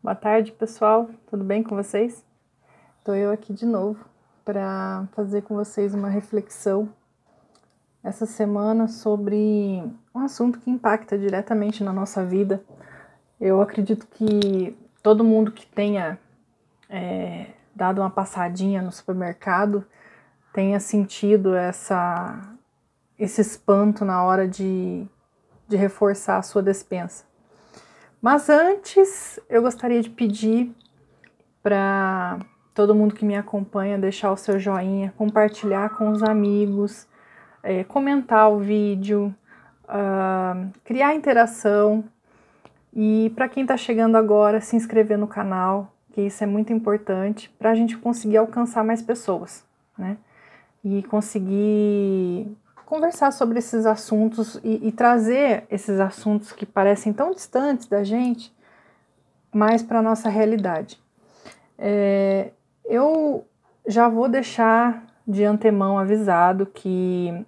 Boa tarde, pessoal. Tudo bem com vocês? Estou eu aqui de novo para fazer com vocês uma reflexão essa semana sobre um assunto que impacta diretamente na nossa vida. Eu acredito que todo mundo que tenha dado uma passadinha no supermercado tenha sentido esse espanto na hora de reforçar a sua despensa. Mas antes, eu gostaria de pedir para todo mundo que me acompanha deixar o seu joinha, compartilhar com os amigos, comentar o vídeo, criar interação e para quem está chegando agora, se inscrever no canal, que isso é muito importante para a gente conseguir alcançar mais pessoas, né? E conseguir conversar sobre esses assuntos e trazer esses assuntos que parecem tão distantes da gente mais para a nossa realidade. Eu já vou deixar de antemão avisado que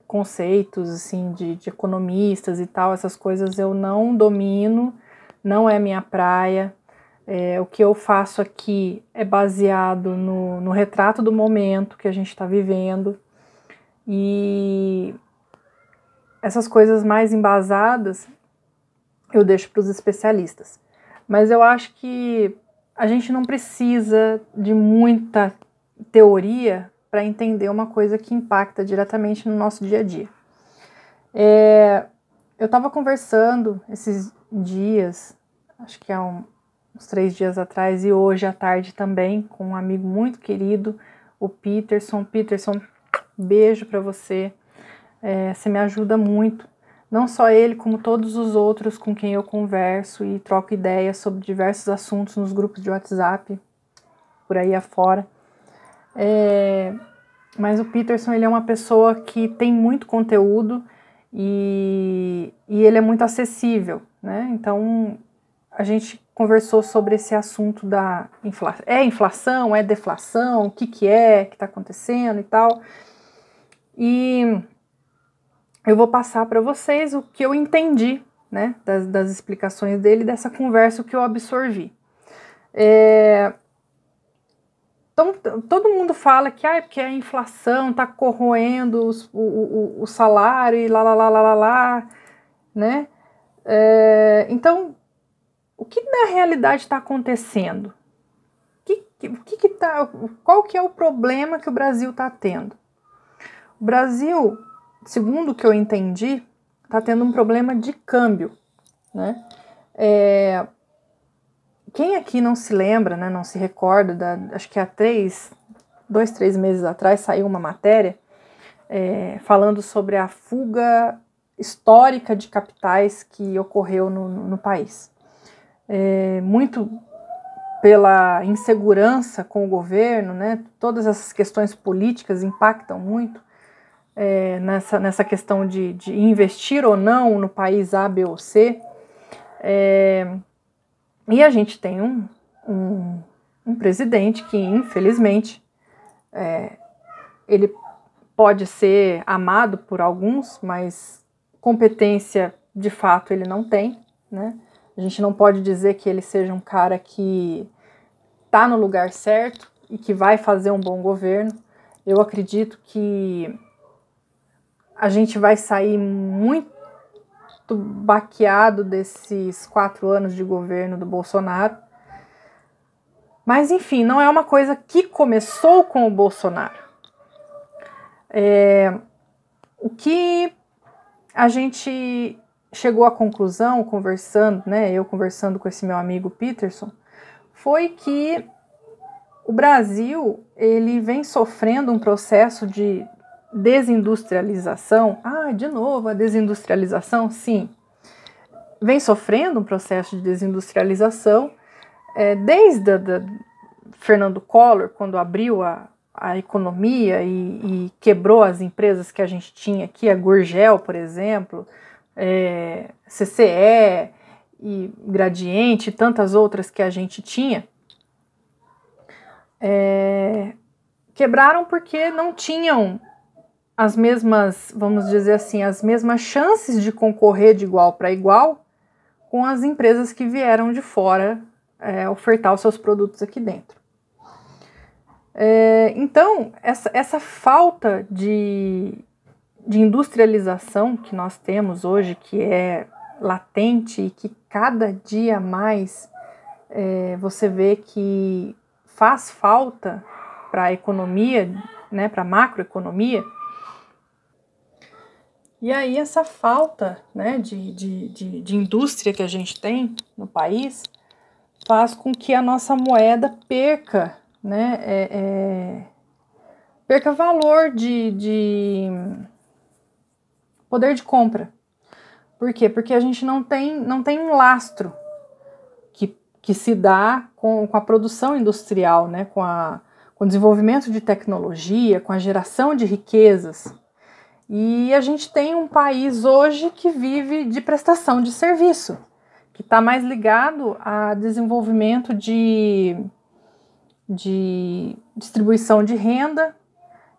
conceitos assim, de economistas e tal, essas coisas eu não domino, não é minha praia. O que eu faço aqui é baseado no retrato do momento que a gente está vivendo e essas coisas mais embasadas eu deixo para os especialistas. Mas eu acho que a gente não precisa de muita teoria para entender uma coisa que impacta diretamente no nosso dia a dia. Eu estava conversando esses dias, acho que há uns 3 dias atrás e hoje à tarde também, com um amigo muito querido, o Peterson. Peterson, beijo para você, você me ajuda muito. Não só ele, como todos os outros com quem eu converso e troco ideias sobre diversos assuntos nos grupos de WhatsApp, por aí afora. Mas o Peterson, ele é uma pessoa que tem muito conteúdo e ele é muito acessível, né? Então, a gente conversou sobre esse assunto da inflação. É inflação? É deflação? O que está acontecendo e tal. E eu vou passar para vocês o que eu entendi, né, das explicações dele, dessa conversa que eu absorvi. Então, todo mundo fala que porque a inflação está corroendo o salário e lá, né? Então, o que na realidade está acontecendo? Qual que é o problema que o Brasil está tendo? O Brasil, segundo o que eu entendi, está tendo um problema de câmbio, né? Quem aqui não se lembra, né, não se recorda, acho que há 2, 3 meses atrás saiu uma matéria falando sobre a fuga histórica de capitais que ocorreu no país. Muito pela insegurança com o governo, né, todas essas questões políticas impactam muito nessa questão de investir ou não no país A, B ou C. E a gente tem um presidente que, infelizmente, ele pode ser amado por alguns, mas competência, de fato, ele não tem, né? A gente não pode dizer que ele seja um cara que está no lugar certo e que vai fazer um bom governo. Eu acredito que a gente vai sair muito baqueado desses 4 anos de governo do Bolsonaro. Mas, enfim, não é uma coisa que começou com o Bolsonaro. O que a gente chegou à conclusão, conversando, né, eu conversando com esse meu amigo Peterson, foi que o Brasil ele vem sofrendo um processo de desindustrialização. De novo a desindustrialização? Sim. Vem sofrendo um processo de desindustrialização desde Fernando Collor, quando abriu a economia e quebrou as empresas que a gente tinha aqui, a Gurgel, por exemplo, CCE e Gradiente e tantas outras que a gente tinha. Quebraram porque não tinham as mesmas, vamos dizer assim, as mesmas chances de concorrer de igual para igual com as empresas que vieram de fora ofertar os seus produtos aqui dentro. Então, essa falta de industrialização que nós temos hoje, que é latente e que cada dia mais você vê que faz falta para a economia, né, para a macroeconomia. E aí essa falta, né, de indústria que a gente tem no país faz com que a nossa moeda perca, né, perca valor de poder de compra. Por quê? Porque a gente não tem um lastro que se dá com a produção industrial, né, com o desenvolvimento de tecnologia, com a geração de riquezas. E a gente tem um país hoje que vive de prestação de serviço, que está mais ligado a desenvolvimento de distribuição de renda.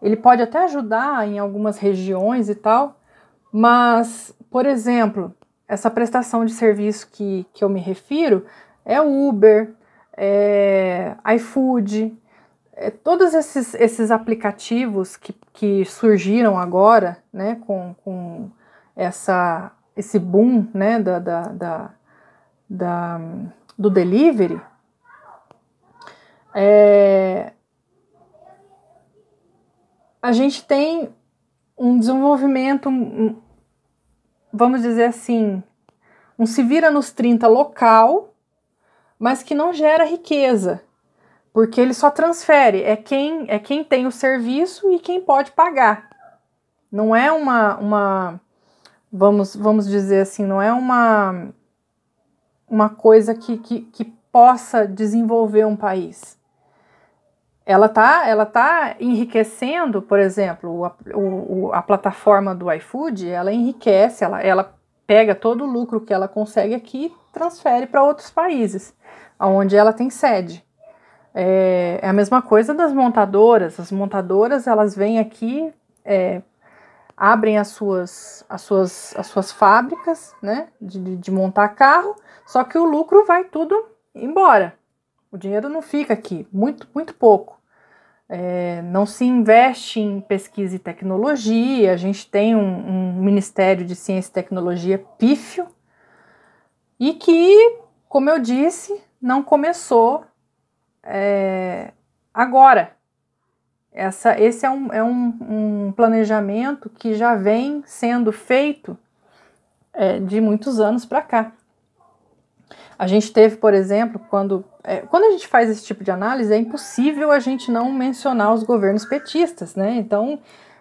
Ele pode até ajudar em algumas regiões e tal, mas, por exemplo, essa prestação de serviço que eu me refiro é Uber, iFood, todos esses aplicativos que surgiram agora, né, com esse boom, né, do delivery, a gente tem um desenvolvimento, vamos dizer assim, um se vira nos 30 local, mas que não gera riqueza. Porque ele só transfere, é quem tem o serviço e quem pode pagar. Não é vamos dizer assim, não é uma coisa que possa desenvolver um país. Ela tá enriquecendo, por exemplo, a plataforma do iFood, ela enriquece, ela pega todo o lucro que ela consegue aqui e transfere para outros países, onde ela tem sede. É a mesma coisa das montadoras. As montadoras, elas vêm aqui, abrem as suas fábricas, né, de montar carro, só que o lucro vai tudo embora. O dinheiro não fica aqui, muito, muito pouco. Não se investe em pesquisa e tecnologia. A gente tem um Ministério de Ciência e Tecnologia pífio e que, como eu disse, não começou agora. Esse é um planejamento que já vem sendo feito de muitos anos para cá. A gente teve, por exemplo, quando a gente faz esse tipo de análise, é impossível a gente não mencionar os governos petistas, né? Então,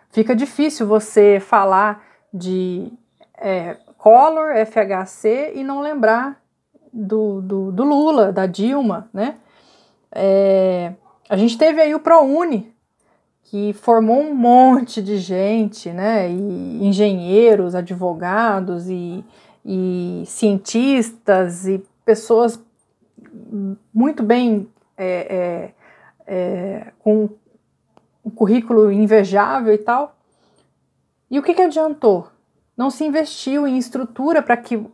fica difícil você falar de Collor, FHC e não lembrar do Lula, da Dilma, né? A gente teve aí o ProUni, que formou um monte de gente, né? E engenheiros, advogados e cientistas e pessoas muito bem com um currículo invejável e tal. E o que adiantou? Não se investiu em estrutura para que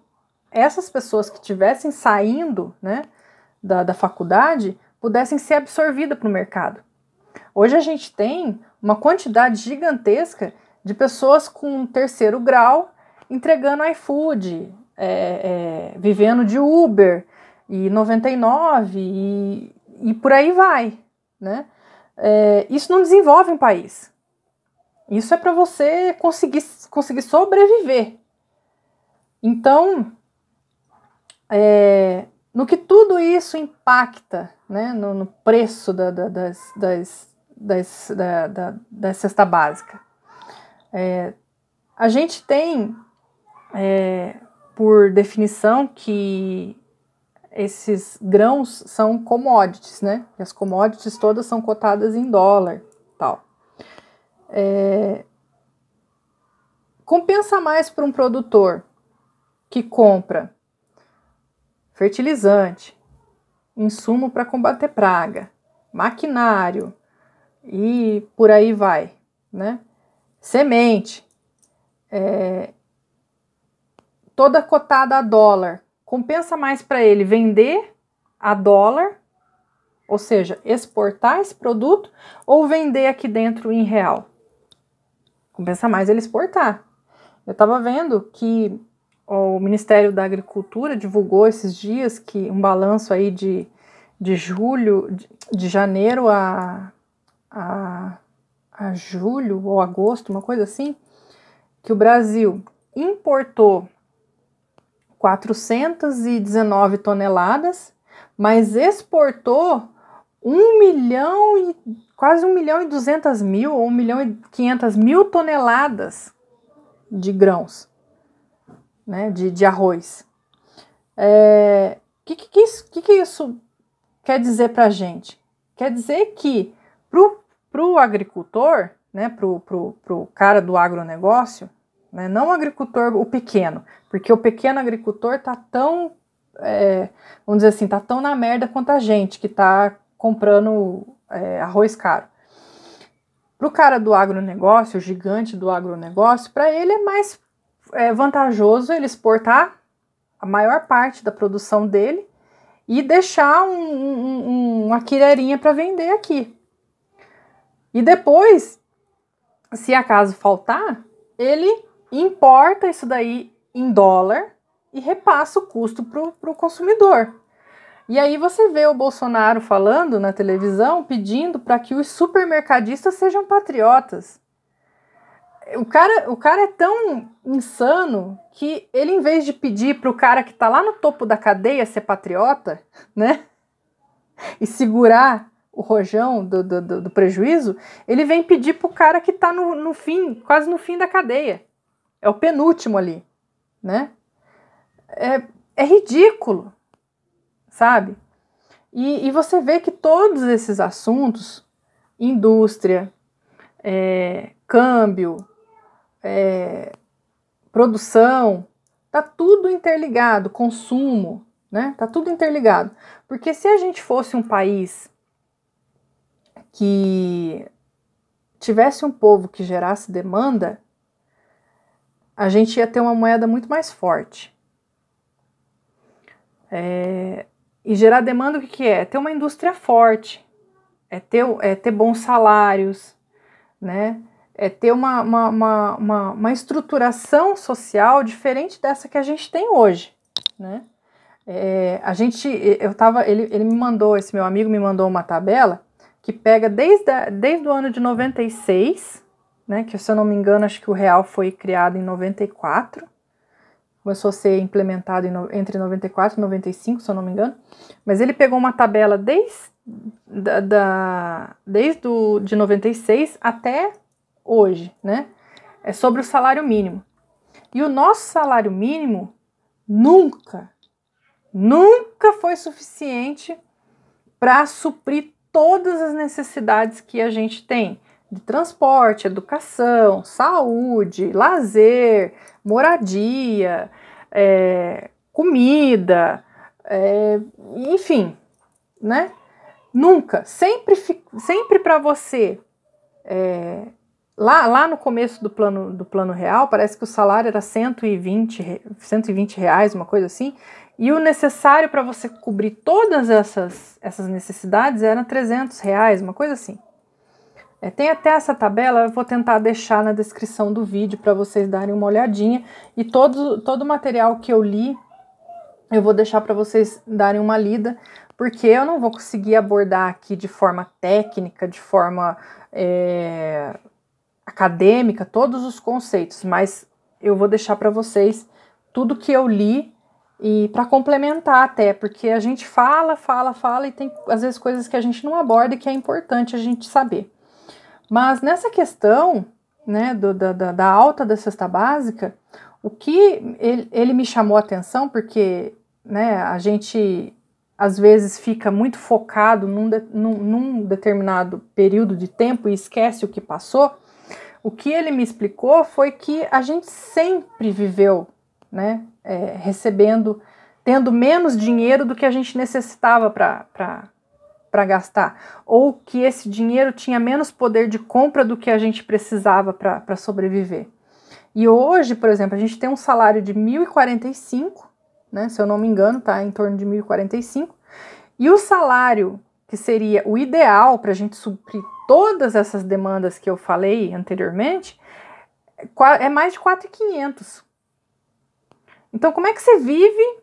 essas pessoas que estivessem saindo, né, da faculdade pudessem ser absorvidas para o mercado. Hoje a gente tem uma quantidade gigantesca de pessoas com terceiro grau entregando iFood, vivendo de Uber e 99 e por aí vai, né? Isso não desenvolve um país. Isso é para você conseguir sobreviver. Então, no que tudo isso impacta, né, no preço da cesta básica. A gente tem, por definição, que esses grãos são commodities, né? E as commodities todas são cotadas em dólar, tal. Compensa mais para um produtor que compra fertilizante, insumo para combater praga, maquinário e por aí vai, né? Semente, toda cotada a dólar. Compensa mais para ele vender a dólar, ou seja, exportar esse produto, ou vender aqui dentro em real? Compensa mais ele exportar. Eu estava vendo que o Ministério da Agricultura divulgou esses dias que um balanço aí de julho, de janeiro a julho ou agosto, uma coisa assim, que o Brasil importou 419 toneladas, mas exportou 1 milhão e quase 1 milhão e 200 mil ou 1 milhão e 500 mil toneladas de grãos, né, de arroz. Que isso quer dizer para a gente? Quer dizer que pro agricultor, né, pro cara do agronegócio, né, não o agricultor, o pequeno, porque o pequeno agricultor tá tão, vamos dizer assim, tá tão na merda quanto a gente que tá comprando arroz caro. Pro cara do agronegócio, o gigante do agronegócio, para ele é mais vantajoso ele exportar a maior parte da produção dele e deixar uma quireirinha para vender aqui. E depois, se acaso faltar, ele importa isso daí em dólar e repassa o custo para o consumidor. E aí você vê o Bolsonaro falando na televisão, pedindo para que os supermercadistas sejam patriotas. O cara é tão insano que ele, em vez de pedir para o cara que está lá no topo da cadeia ser patriota, né, e segurar o rojão do prejuízo, ele vem pedir para o cara que está no fim, quase no fim da cadeia. É o penúltimo ali, né? É ridículo, sabe? E você vê que todos esses assuntos, indústria, câmbio, produção, tá tudo interligado, consumo, né? Tá tudo interligado. Porque se a gente fosse um país que tivesse um povo que gerasse demanda, a gente ia ter uma moeda muito mais forte. E gerar demanda o que é? Ter uma indústria forte, ter bons salários, né? Ter uma estruturação social diferente dessa que a gente tem hoje, né? Ele me mandou, esse meu amigo me mandou uma tabela que pega desde o ano de 96, né, que se eu não me engano, acho que o real foi criado em 94, começou a ser implementado entre 94 e 95, se eu não me engano, mas ele pegou uma tabela desde de 96 até hoje, né, sobre o salário mínimo. E o nosso salário mínimo nunca foi suficiente para suprir todas as necessidades que a gente tem de transporte, educação, saúde, lazer, moradia, comida, enfim, né? Nunca, sempre para você, lá no começo do plano real, parece que o salário era 120 reais, uma coisa assim, e o necessário para você cobrir todas essas necessidades era 300 reais, uma coisa assim. Tem até essa tabela, eu vou tentar deixar na descrição do vídeo para vocês darem uma olhadinha. E todo o material que eu li, eu vou deixar para vocês darem uma lida, porque eu não vou conseguir abordar aqui de forma técnica, de forma acadêmica, todos os conceitos, mas eu vou deixar para vocês tudo que eu li e para complementar até, porque a gente fala e tem às vezes coisas que a gente não aborda e que é importante a gente saber. Mas nessa questão, né, da alta da cesta básica, o que ele me chamou a atenção, porque, né, a gente às vezes fica muito focado num determinado período de tempo e esquece o que passou. O que ele me explicou foi que a gente sempre viveu, né, tendo menos dinheiro do que a gente necessitava para gastar, ou que esse dinheiro tinha menos poder de compra do que a gente precisava para sobreviver. E hoje, por exemplo, a gente tem um salário de 1.045, né, se eu não me engano, tá em torno de 1.045, E o salário, que seria o ideal para a gente suprir todas essas demandas que eu falei anteriormente, é mais de 4.500. Então, como é que você vive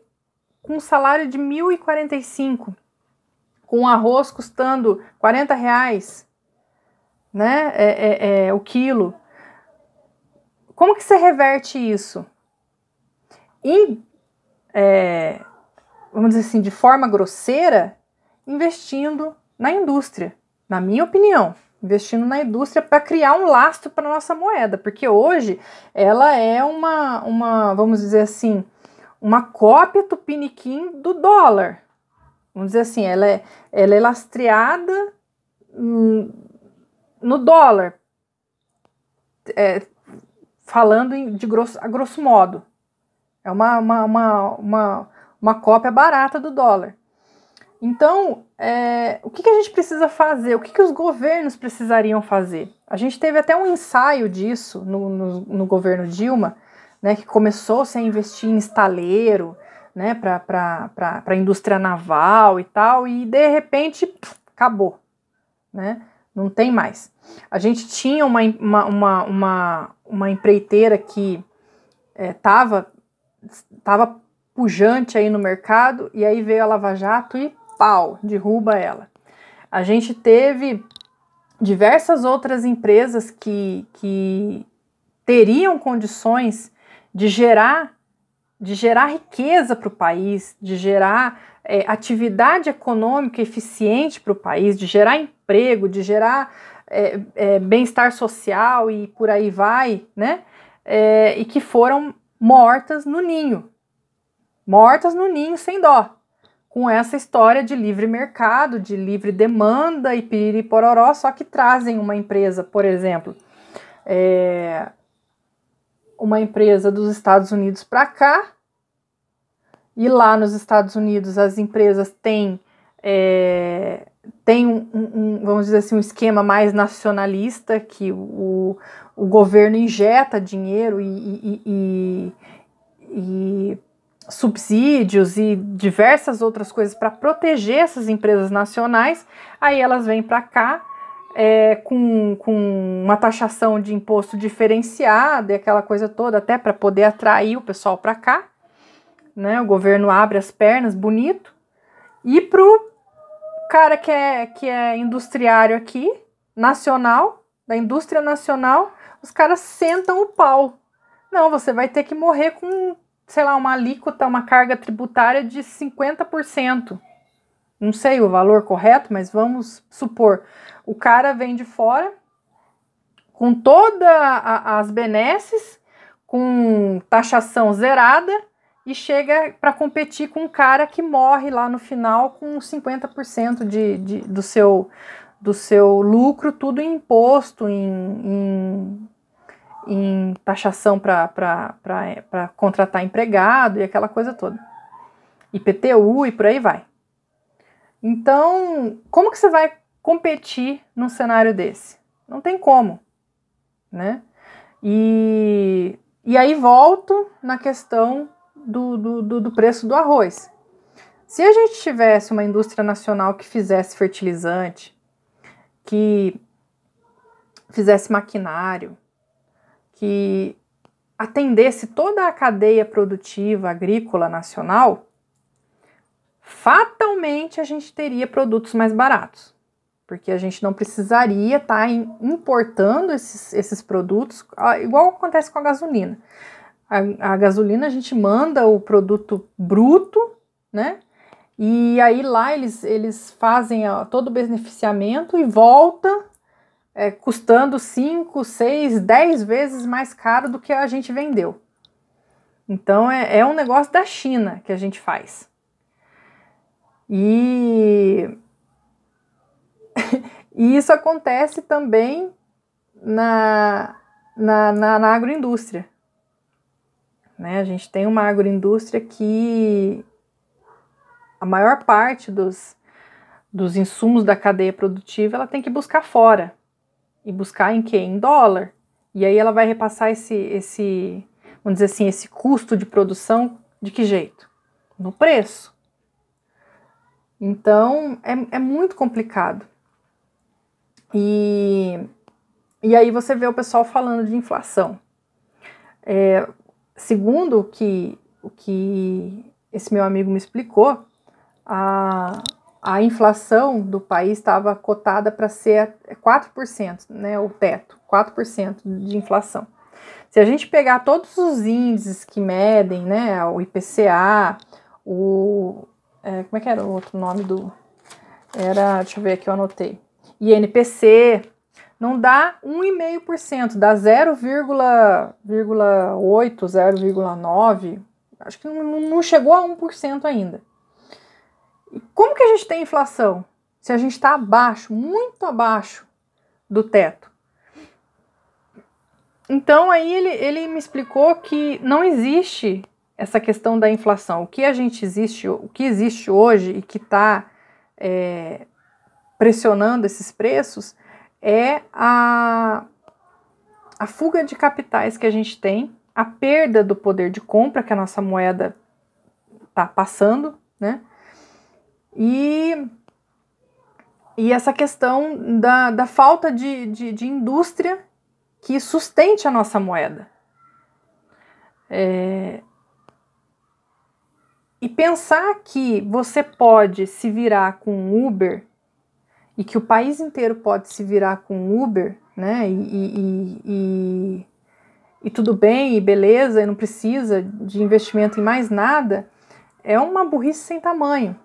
com um salário de 1.045, com um arroz custando R$40, né, o quilo? Como que você reverte isso? Vamos dizer assim, de forma grosseira, investindo na indústria, na minha opinião. Investindo na indústria para criar um lastro para a nossa moeda, porque hoje ela é vamos dizer assim, uma cópia tupiniquim do dólar. Vamos dizer assim, ela é lastreada no dólar, falando a grosso modo. É uma cópia barata do dólar. Então, o que a gente precisa fazer? O que os governos precisariam fazer? A gente teve até um ensaio disso no governo Dilma, né, que começou-se a investir em estaleiro, né, para a indústria naval e tal, e de repente acabou, né? Não tem mais. A gente tinha uma empreiteira que estava pujante aí no mercado, e aí veio a Lava Jato e pau, derruba ela. A gente teve diversas outras empresas que teriam condições de gerar riqueza para o país, de gerar atividade econômica eficiente para o país, de gerar emprego, de gerar bem-estar social e por aí vai, né? E que foram mortas no ninho sem dó, com essa história de livre mercado, de livre demanda e piriri-pororó, só que trazem uma empresa, por exemplo, uma empresa dos Estados Unidos para cá, e lá nos Estados Unidos as empresas têm vamos dizer assim, um esquema mais nacionalista, que o governo injeta dinheiro e subsídios e diversas outras coisas para proteger essas empresas nacionais. Aí elas vêm para cá com uma taxação de imposto diferenciada e aquela coisa toda, até para poder atrair o pessoal para cá, né? O governo abre as pernas, bonito, e pro cara que é industriário aqui, nacional, da indústria nacional, os caras sentam o pau. Não, você vai ter que morrer com, sei lá, uma alíquota, uma carga tributária de 50%. Não sei o valor correto, mas vamos supor. O cara vem de fora com todas as benesses, com taxação zerada, e chega para competir com um cara que morre lá no final com 50% do seu lucro, tudo em imposto, em taxação para contratar empregado e aquela coisa toda. IPTU e por aí vai. Então, como que você vai competir num cenário desse? Não tem como, né? E aí volto na questão do preço do arroz. Se a gente tivesse uma indústria nacional que fizesse fertilizante, que fizesse maquinário, que atendesse toda a cadeia produtiva agrícola nacional, fatalmente a gente teria produtos mais baratos, porque a gente não precisaria estar importando esses produtos, igual acontece com a gasolina. A gasolina a gente manda o produto bruto, né? E aí lá eles fazem todo o beneficiamento e volta custando 5, 6, 10 vezes mais caro do que a gente vendeu. Então é um negócio da China que a gente faz. E isso acontece também na agroindústria. Né? A gente tem uma agroindústria que a maior parte dos insumos da cadeia produtiva ela tem que buscar fora. E buscar em quê? Em dólar. E aí ela vai repassar vamos dizer assim, esse custo de produção de que jeito? No preço. Então, é muito complicado. E aí você vê o pessoal falando de inflação. Segundo o que esse meu amigo me explicou, a inflação do país estava cotada para ser 4%, né, o teto, 4% de inflação. Se a gente pegar todos os índices que medem, né, o IPCA, como é que era o outro nome do... deixa eu ver aqui, eu anotei. INPC, não dá 1,5%, dá 0,8, 0,9%, acho que não chegou a 1% ainda. E como que a gente tem inflação? Se a gente está abaixo, muito abaixo do teto. Então aí ele me explicou que não existe essa questão da inflação. O que existe hoje e que está pressionando esses preços é a fuga de capitais que a gente tem, a perda do poder de compra que a nossa moeda está passando, né? E essa questão da falta de indústria que sustente a nossa moeda. E pensar que você pode se virar com Uber e que o país inteiro pode se virar com Uber, né? E tudo bem, e beleza, e não precisa de investimento em mais nada, é uma burrice sem tamanho.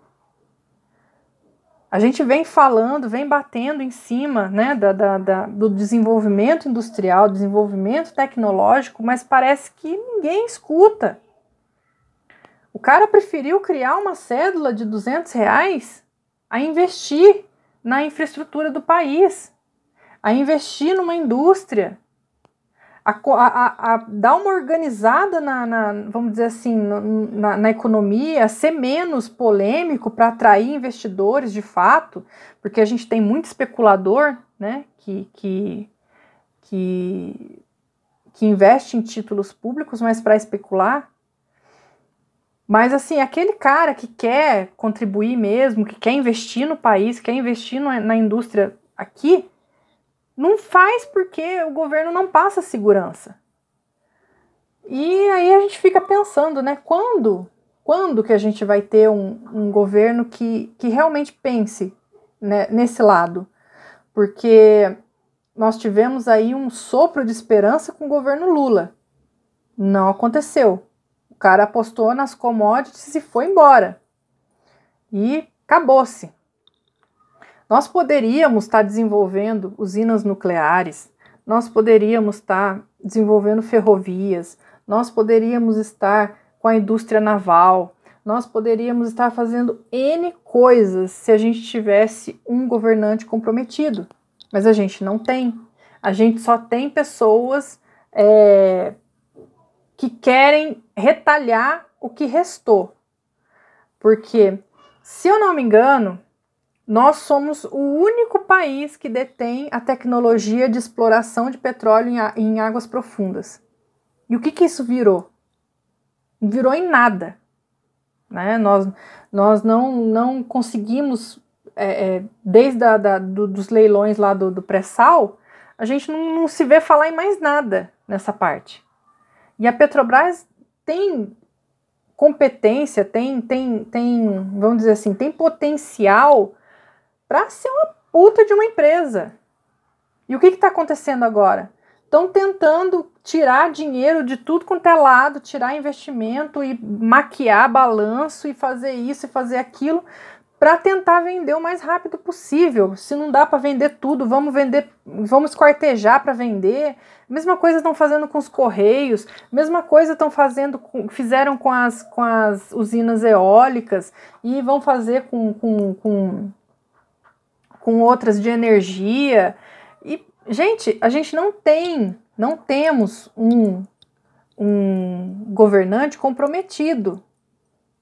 A gente vem falando, vem batendo em cima, né, do desenvolvimento industrial, desenvolvimento tecnológico, mas parece que ninguém escuta. O cara preferiu criar uma cédula de R$200 a investir na infraestrutura do país, a investir numa indústria, a dar uma organizada vamos dizer assim, na economia, a ser menos polêmico para atrair investidores de fato, porque a gente tem muito especulador, né, que investe em títulos públicos, mas para especular. Mas assim, aquele cara que quer contribuir mesmo, que quer investir no país, quer investir na indústria aqui, não faz porque o governo não passa segurança. E aí a gente fica pensando, né? Quando que a gente vai ter um governo que realmente pense, né, nesse lado? Porque nós tivemos aí um sopro de esperança com o governo Lula. Não aconteceu. O cara apostou nas commodities e foi embora. E acabou-se. Nós poderíamos estar desenvolvendo usinas nucleares, nós poderíamos estar desenvolvendo ferrovias, nós poderíamos estar com a indústria naval, nós poderíamos estar fazendo N coisas se a gente tivesse um governante comprometido. Mas a gente não tem. A gente só tem pessoas que querem retalhar o que restou. Porque, se eu não me engano, nós somos o único país que detém a tecnologia de exploração de petróleo em águas profundas. E o que isso virou? Virou em nada. Né? Nós não conseguimos, desde dos leilões lá do pré-sal, a gente não se vê falar em mais nada nessa parte. E a Petrobras tem competência, vamos dizer assim, tem potencial para ser uma puta de uma empresa. E o que está acontecendo agora? Estão tentando tirar dinheiro de tudo quanto é lado, tirar investimento e maquiar balanço e fazer isso e fazer aquilo para tentar vender o mais rápido possível. Se não dá para vender tudo, vamos esquartejar para vender. Mesma coisa estão fazendo com os Correios, mesma coisa fizeram com as usinas eólicas e vão fazer com outras de energia. E, gente, a gente não temos um governante comprometido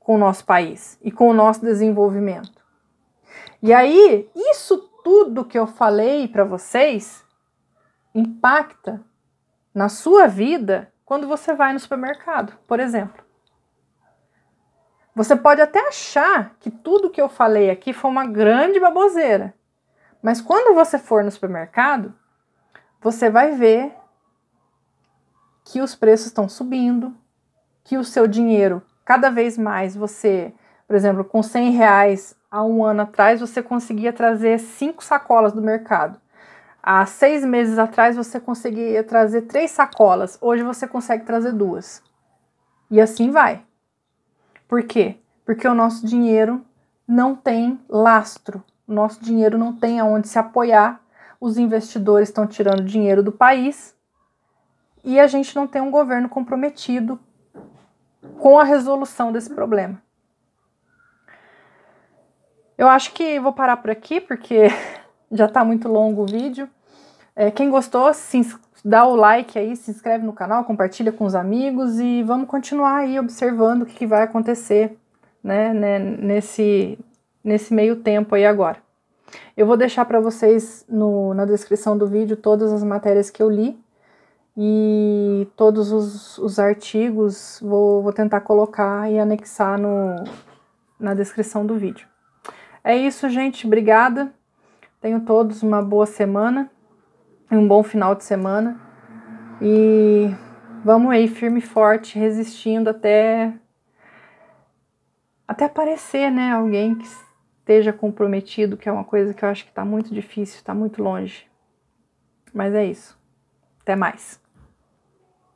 com o nosso país e com o nosso desenvolvimento. E aí, isso tudo que eu falei para vocês impacta na sua vida quando você vai no supermercado, por exemplo. Você pode até achar que tudo que eu falei aqui foi uma grande baboseira, mas quando você for no supermercado, você vai ver que os preços estão subindo, que o seu dinheiro, cada vez mais você, por exemplo, com R$ 100 há um ano atrás, você conseguia trazer 5 sacolas do mercado. Há 6 meses atrás, você conseguia trazer 3 sacolas. Hoje, você consegue trazer 2. E assim vai. Por quê? Porque o nosso dinheiro não tem lastro. O nosso dinheiro não tem aonde se apoiar. Os investidores estão tirando dinheiro do país. E a gente não tem um governo comprometido com a resolução desse problema. Eu acho que vou parar por aqui, porque já está muito longo o vídeo. Quem gostou, dá o like aí, se inscreve no canal, compartilha com os amigos e vamos continuar aí observando o que vai acontecer, né, nesse meio tempo aí agora. Eu vou deixar para vocês na descrição do vídeo todas as matérias que eu li e todos os artigos vou tentar colocar e anexar na descrição do vídeo. É isso, gente. Obrigada. Tenham todos uma boa semana e um bom final de semana. E vamos aí, firme e forte, resistindo até aparecer, né, alguém que esteja comprometido, que é uma coisa que eu acho que está muito difícil, está muito longe. Mas é isso. Até mais.